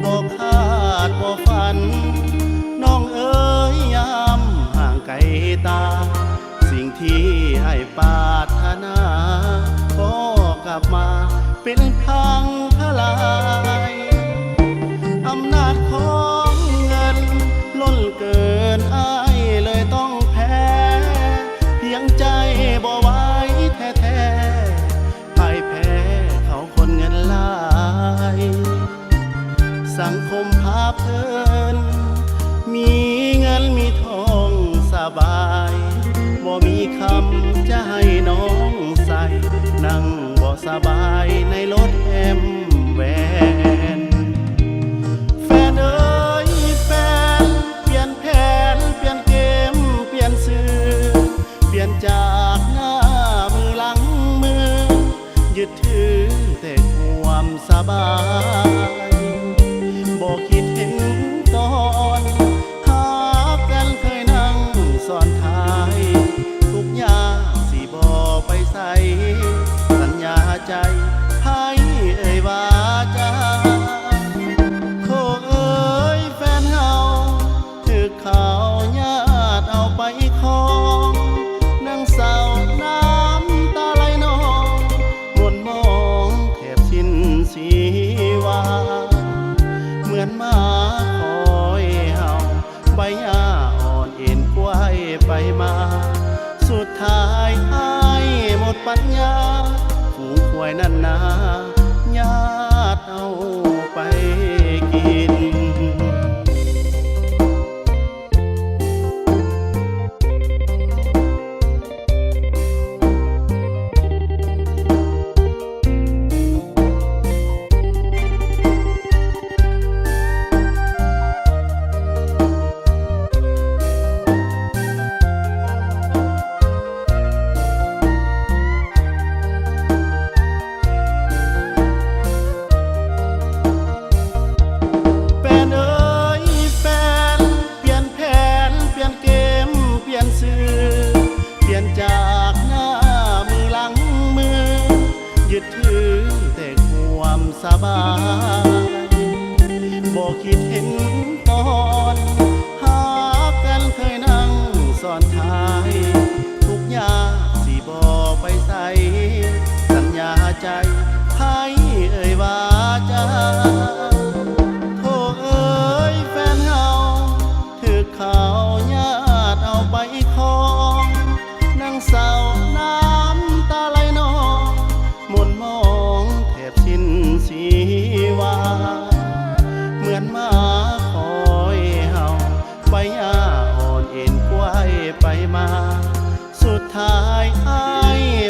บ่คาดบ่ฝันน้องเอ๋ยยามห่างไกลตาสิ่งที่ให้ปรารถนาก็กลับมาเป็นพังทลายอำนาจของเงินล้นเกินอ้ายเลยต้องแพ้เพียงใจบ่ไหวแท้ๆพ่ายแพ้เขาคนเงินหลายสังคมพาเพลินมีเงินมีทองสบายบ่มีคำจะให้น้องใส่นั่งบ่สบายในรถแอมแวนแฟนเอ๋ยแฟนเปลี่ยนแผนเปลี่ยนเกมเปลี่ยนสื่อเปลี่ยนจากหน้ามือหลังมือยึดถือแต่ความสบายบ่คิดเห็นตอนหากันเคยนั่งซ้อนท้ายทุกอย่างสิบ่ไปใส่สัญญาใจให้เอ่ยว่าจะโทษเอ่ยแฟนเฮาถึกเขาญาติเอาไปครองนั่งเศร้าน้ำตาไหลนองมนมองแทบสิ้นชีวาเหมือนหมาคอยเห่าใบหญ้าอ่อนเอ็นกล้วยไปมาสุดท้ายให้หมดปัญญาฝูงควายนั่นนาญาติเอาไปกินจากหน้ามือหลังมือยึดถือแต่ความสบายบ่คิดเห็นตอนหากันเคยนั่งซ้อนท้ายทุกอย่างสิบ่ไปใส่สัญญาใจให้เอ่ยว่าจะโทษเอ่ยแฟนเฮาถึกเขาญาติเอาไปครองนั่งเศร้าน้ำตาไหลนองมนมองแทบสิ้นชีวาเหมือนหมาคอยเห่าใบหญ้าอ่อนเอ็นกล้วยไปมาสุดท้ายให้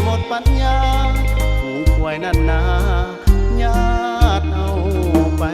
หมดปัญญาฝูงควายนั่นนาญาติเอาไป